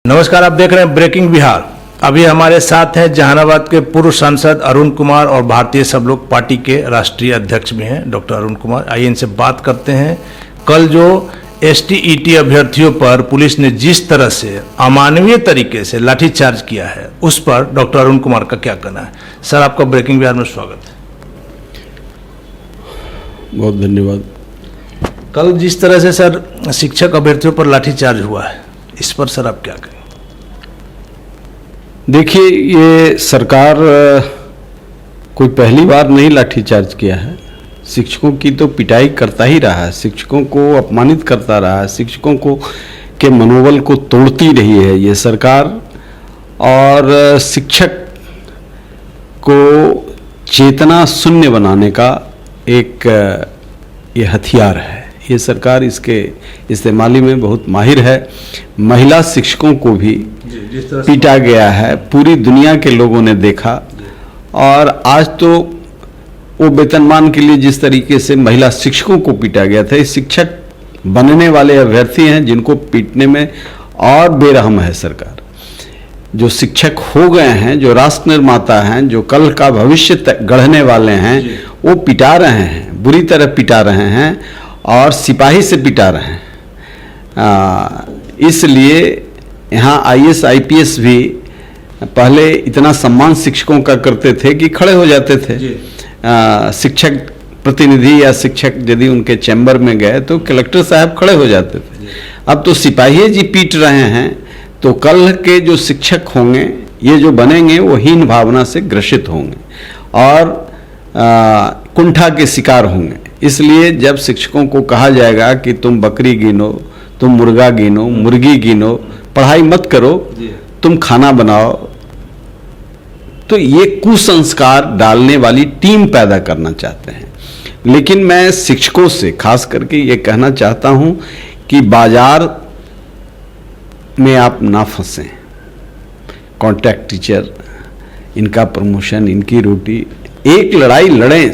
नमस्कार, आप देख रहे हैं ब्रेकिंग बिहार। अभी हमारे साथ हैं जहानाबाद के पूर्व सांसद अरुण कुमार और भारतीय सब लोग पार्टी के राष्ट्रीय अध्यक्ष भी हैं डॉक्टर अरुण कुमार। आइए इनसे बात करते हैं। कल जो STET अभ्यर्थियों पर पुलिस ने जिस तरह से अमानवीय तरीके से लाठीचार्ज किया है, उस पर डॉक्टर अरुण कुमार का क्या कहना है? सर, आपका ब्रेकिंग बिहार में स्वागत है। बहुत धन्यवाद। कल जिस तरह से सर शिक्षक अभ्यर्थियों पर लाठीचार्ज हुआ है, इस पर सर आप क्या कहें? देखिए, ये सरकार कोई पहली बार नहीं लाठीचार्ज किया है। शिक्षकों की तो पिटाई करता ही रहा है, शिक्षकों को अपमानित करता रहा है, शिक्षकों को के मनोबल को तोड़ती रही है ये सरकार। और शिक्षक को चेतना शून्य बनाने का एक ये हथियार है। ये सरकार इसके इस्तेमाली में बहुत माहिर है। महिला शिक्षकों को भी पीटा गया है, पूरी दुनिया के लोगों ने देखा। और आज तो वो वेतनमान के लिए जिस तरीके से महिला शिक्षकों को पीटा गया था, शिक्षक बनने वाले अभ्यर्थी हैं जिनको पीटने में और बेरहम है सरकार। जो शिक्षक हो गए हैं, जो राष्ट्र निर्माता हैं, जो कल का भविष्य गढ़ने वाले हैं, वो पिटा रहे हैं, बुरी तरह पिटा रहे हैं और सिपाही से पिटा रहे हैं। इसलिए यहाँ IAS IPS भी पहले इतना सम्मान शिक्षकों का करते थे कि खड़े हो जाते थे। शिक्षक प्रतिनिधि या शिक्षक यदि उनके चैम्बर में गए तो कलेक्टर साहब खड़े हो जाते थे। अब तो सिपाही जी पीट रहे हैं। तो कल के जो शिक्षक होंगे, ये जो बनेंगे, वो हीन भावना से ग्रसित होंगे और कुंठा के शिकार होंगे। इसलिए जब शिक्षकों को कहा जाएगा कि तुम बकरी गिनो, तुम मुर्गा गिनो, मुर्गी गिनो, पढ़ाई मत करो, तुम खाना बनाओ, तो ये कुसंस्कार डालने वाली टीम पैदा करना चाहते हैं। लेकिन मैं शिक्षकों से खास करके ये कहना चाहता हूं कि बाजार में आप ना फंसें। कॉन्ट्रैक्ट टीचर, इनका प्रमोशन, इनकी रोटी, एक लड़ाई लड़ें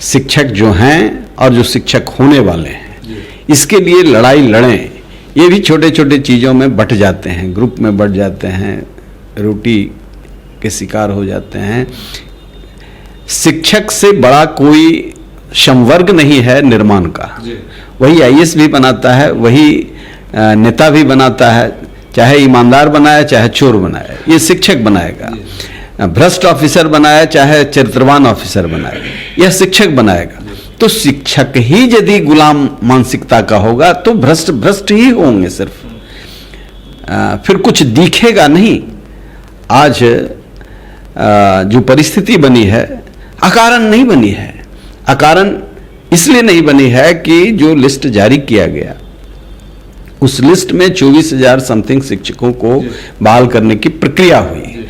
शिक्षक जो हैं और जो शिक्षक होने वाले हैं, इसके लिए लड़ाई लड़ें। ये भी छोटे छोटे चीज़ों में बट जाते हैं, ग्रुप में बट जाते हैं, रोटी के शिकार हो जाते हैं। शिक्षक से बड़ा कोई संवर्ग नहीं है निर्माण का। वही IAS भी बनाता है, वही नेता भी बनाता है, चाहे ईमानदार बनाए चाहे चोर बनाए, ये शिक्षक बनाएगा। भ्रष्ट ऑफिसर बनाए चाहे चरित्रवान ऑफिसर बनाए, यह शिक्षक बनाएगा। तो शिक्षक ही यदि गुलाम मानसिकता का होगा तो भ्रष्ट ही होंगे सिर्फ, फिर कुछ दिखेगा नहीं। आज जो परिस्थिति बनी है अकारण नहीं बनी है। अकारण इसलिए नहीं बनी है कि जो लिस्ट जारी किया गया, उस लिस्ट में 24,000 समथिंग शिक्षकों को बहाल करने की प्रक्रिया हुई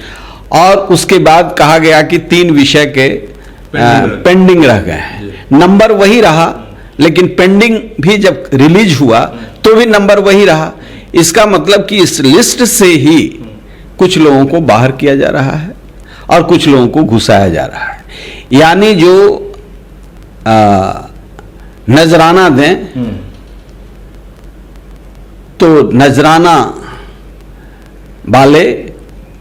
और उसके बाद कहा गया कि 3 विषय के पेंडिंग रह गए हैं। नंबर वही रहा, लेकिन पेंडिंग भी जब रिलीज हुआ तो भी नंबर वही रहा। इसका मतलब कि इस लिस्ट से ही कुछ लोगों को बाहर किया जा रहा है और कुछ लोगों को घुसाया जा रहा है। यानी जो नजराना दें तो नजराना वाले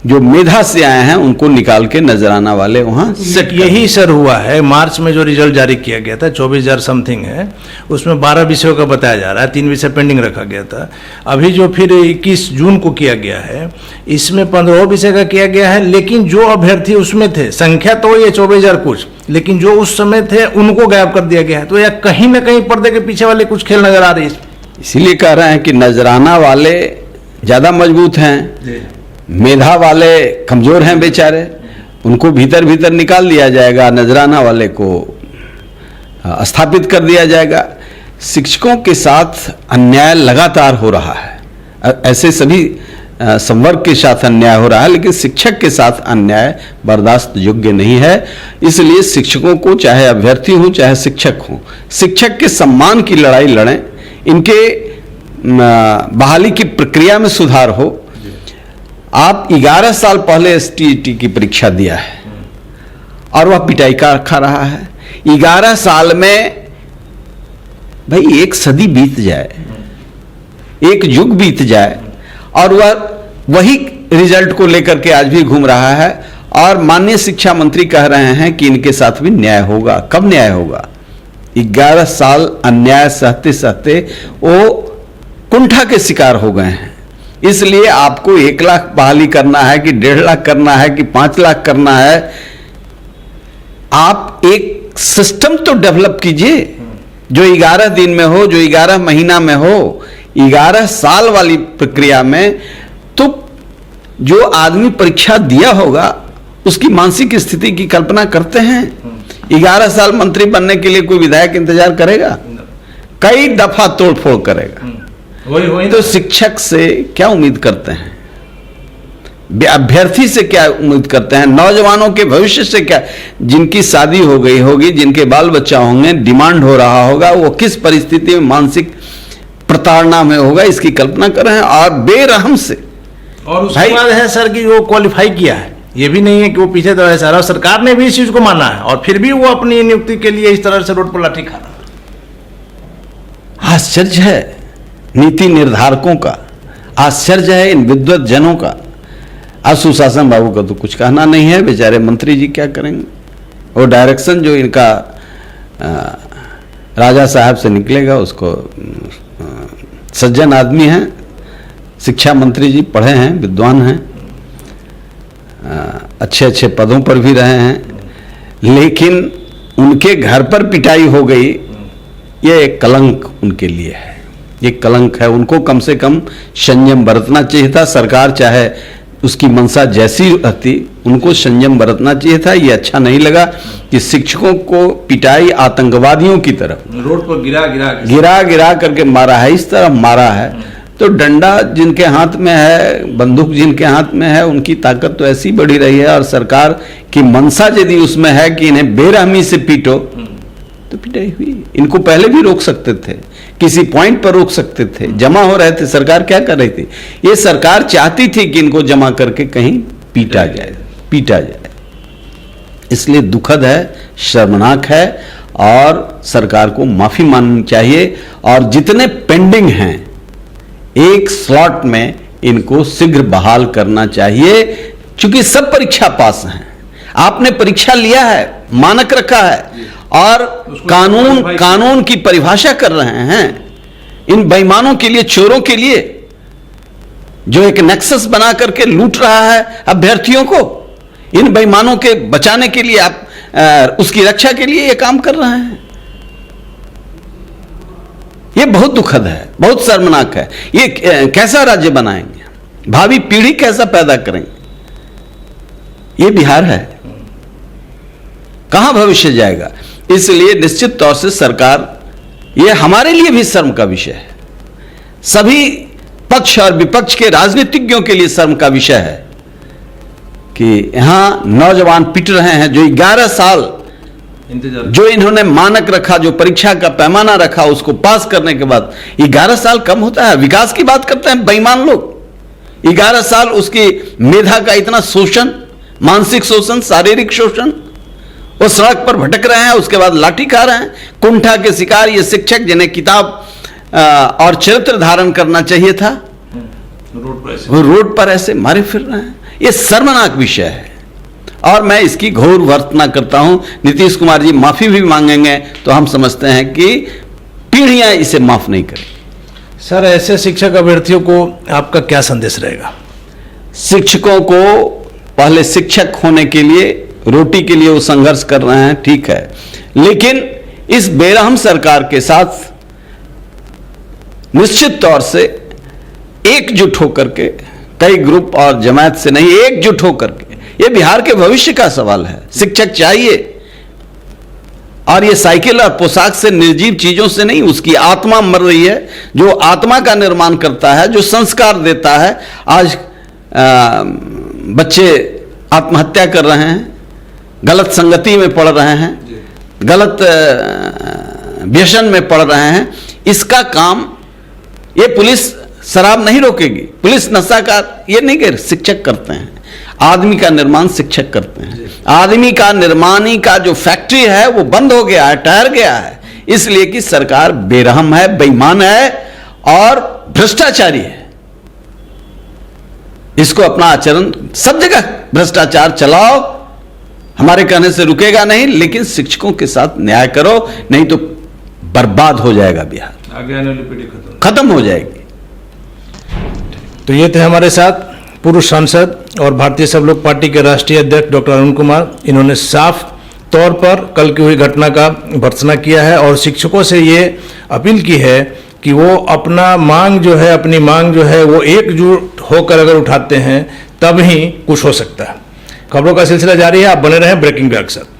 जो मेधा से आए हैं उनको निकाल के नजराना वाले वहां सेट। यही सर हुआ है। मार्च में जो रिजल्ट जारी किया गया था 24,000 समथिंग है, उसमें 12 विषयों का बताया जा रहा है, 3 विषय पेंडिंग रखा गया था। अभी जो फिर 21 जून को किया गया है, इसमें 15 विषय का किया गया है। लेकिन जो अभ्यर्थी उसमें थे, संख्या तो ये 24,000 कुछ, लेकिन जो उस समय थे उनको गायब कर दिया गया है। तो यह कहीं ना कहीं पर्दे के पीछे वाले कुछ खेल नजर आ रही है। इसीलिए कह रहे हैं कि नजराना वाले ज्यादा मजबूत हैं, मेधा वाले कमजोर हैं बेचारे, उनको भीतर भीतर निकाल दिया जाएगा, नजराना वाले को स्थापित कर दिया जाएगा। शिक्षकों के साथ अन्याय लगातार हो रहा है। ऐसे सभी संवर्ग के साथ अन्याय हो रहा है, लेकिन शिक्षक के साथ अन्याय बर्दाश्त योग्य नहीं है। इसलिए शिक्षकों को, चाहे अभ्यर्थी हो चाहे शिक्षक हो, शिक्षक के सम्मान की लड़ाई लड़ें, इनके बहाली की प्रक्रिया में सुधार हो। आप 11 साल पहले STET की परीक्षा दिया है और वह पिटाई का खा रहा है। 11 साल में भाई एक सदी बीत जाए, एक युग बीत जाए और वह वही रिजल्ट को लेकर के आज भी घूम रहा है। और माननीय शिक्षा मंत्री कह रहे हैं कि इनके साथ भी न्याय होगा। कब न्याय होगा? 11 साल अन्याय सहते सहते वो कुंठा के शिकार हो गए हैं। इसलिए आपको 1 लाख बहाली करना है कि 1.5 लाख करना है कि 5 लाख करना है, आप एक सिस्टम तो डेवलप कीजिए जो 11 दिन में हो, जो 11 महीना में हो। 11 साल वाली प्रक्रिया में तो जो आदमी परीक्षा दिया होगा उसकी मानसिक स्थिति की कल्पना करते हैं। 11 साल मंत्री बनने के लिए कोई विधायक इंतजार करेगा? कई दफा तोड़फोड़ करेगा। वही तो शिक्षक से क्या उम्मीद करते हैं? अभ्यर्थी से क्या उम्मीद करते हैं? नौजवानों के भविष्य से क्या? जिनकी शादी हो गई होगी, जिनके बाल बच्चा होंगे, डिमांड हो रहा होगा, वो किस परिस्थिति में मानसिक प्रताड़ना में होगा, इसकी कल्पना कर रहे हैं। और बेरहम से, और उसके बाद है सर कि वो क्वालिफाई किया है, ये भी नहीं है कि वो पीछे तो ऐसा रहा, सरकार ने भी इस चीज को माना है और फिर भी वो अपनी नियुक्ति के लिए इस तरह से रोड पर लाठी खा रहा है। आश्चर्य है नीति निर्धारकों का, आश्चर्य है इन विद्वत जनों का। आज सुशासन बाबू का तो कुछ कहना नहीं है, बेचारे मंत्री जी क्या करेंगे? वो डायरेक्शन जो इनका राजा साहब से निकलेगा, उसको सज्जन आदमी हैं, शिक्षा मंत्री जी, पढ़े हैं, विद्वान हैं, अच्छे अच्छे पदों पर भी रहे हैं, लेकिन उनके घर पर पिटाई हो गई, ये एक कलंक उनके लिए है, ये कलंक है। उनको कम से कम संयम बरतना चाहिए था। सरकार चाहे उसकी मंशा जैसी रहती, उनको संयम बरतना चाहिए था। ये अच्छा नहीं लगा कि शिक्षकों को पिटाई आतंकवादियों की तरफ रोड पर गिरा करके मारा है, इस तरह मारा है। तो डंडा जिनके हाथ में है, बंदूक जिनके हाथ में है, उनकी ताकत तो ऐसी बढ़ी रही है। और सरकार की मंशा यदि उसमें है कि इन्हें बेरहमी से पीटो, तो पिटाई हुई। इनको पहले भी रोक सकते थे, किसी पॉइंट पर रोक सकते थे, जमा हो रहे थे। सरकार क्या कर रही थी? ये सरकार चाहती थी कि इनको जमा करके कहीं पीटा जाए। इसलिए दुखद है, शर्मनाक है, और सरकार को माफी मांगनी चाहिए। और जितने पेंडिंग हैं, एक स्लॉट में इनको शीघ्र बहाल करना चाहिए, क्योंकि सब परीक्षा पास हैं। आपने परीक्षा लिया है, मानक रखा है, और कानून की परिभाषा कर रहे हैं इन बेईमानों के लिए, चोरों के लिए, जो एक नेक्सस बना करके लूट रहा है अभ्यर्थियों को। इन बेईमानों के बचाने के लिए आप उसकी रक्षा के लिए ये काम कर रहे हैं। ये बहुत दुखद है, बहुत शर्मनाक है। ये कैसा राज्य बनाएंगे? भावी पीढ़ी कैसा पैदा करेंगे? ये बिहार है, कहां भविष्य जाएगा? इसलिए निश्चित तौर से सरकार, ये हमारे लिए भी शर्म का विषय है, सभी पक्ष और विपक्ष के राजनीतिज्ञों के लिए शर्म का विषय है कि यहां नौजवान पिट रहे हैं, जो 11 साल जो इन्होंने मानक रखा, जो परीक्षा का पैमाना रखा, उसको पास करने के बाद 11 साल कम होता है। विकास की बात करते हैं बेईमान लोग। 11 साल उसकी मेधा का इतना शोषण, मानसिक शोषण, शारीरिक शोषण, वो सड़क पर भटक रहे हैं, उसके बाद लाठी खा रहे हैं, कुंठा के शिकार ये शिक्षक, जिन्हें किताब और चरित्र धारण करना चाहिए था, वो रोड पर ऐसे मारे फिर रहे हैं। ये शर्मनाक विषय है और मैं इसकी घोर वर्तना करता हूं। नीतीश कुमार जी माफी भी मांगेंगे तो हम समझते हैं कि पीढ़ियां इसे माफ नहीं करेंगी। सर, ऐसे शिक्षक अभ्यर्थियों को आपका क्या संदेश रहेगा? शिक्षकों को पहले शिक्षक होने के लिए, रोटी के लिए वो संघर्ष कर रहे हैं, ठीक है, लेकिन इस बेरहम सरकार के साथ निश्चित तौर से एकजुट होकर के, कई ग्रुप और जमात से नहीं, एकजुट होकर के, ये बिहार के भविष्य का सवाल है। शिक्षक चाहिए, और ये साइकिल और पोशाक से, निर्जीव चीजों से नहीं, उसकी आत्मा मर रही है, जो आत्मा का निर्माण करता है, जो संस्कार देता है। आज बच्चे आत्महत्या कर रहे हैं, गलत संगति में पड़ रहे हैं, गलत व्यसन में पड़ रहे हैं। इसका काम ये पुलिस शराब नहीं रोकेगी, पुलिस नशा का ये नहीं कर, शिक्षक करते हैं। आदमी का निर्माण शिक्षक करते हैं। आदमी का निर्माण का जो फैक्ट्री है वो बंद हो गया है, ठहर गया है, इसलिए कि सरकार बेरहम है, बेईमान है और भ्रष्टाचारी है। इसको अपना आचरण, सब जगह भ्रष्टाचार चलाओ, हमारे कहने से रुकेगा नहीं, लेकिन शिक्षकों के साथ न्याय करो, नहीं तो बर्बाद हो जाएगा बिहार, आगे आने वाली पीढ़ी खत्म हो जाएगी। तो ये थे हमारे साथ पूर्व सांसद और भारतीय सब लोग पार्टी के राष्ट्रीय अध्यक्ष डॉक्टर अरुण कुमार। इन्होंने साफ तौर पर कल की हुई घटना का भर्त्सना किया है और शिक्षकों से ये अपील की है कि वो अपनी मांग जो है वो एकजुट होकर अगर उठाते हैं तब ही कुछ हो सकता है। खबरों का सिलसिला जारी है, आप बने रहें ब्रेकिंग के साथ।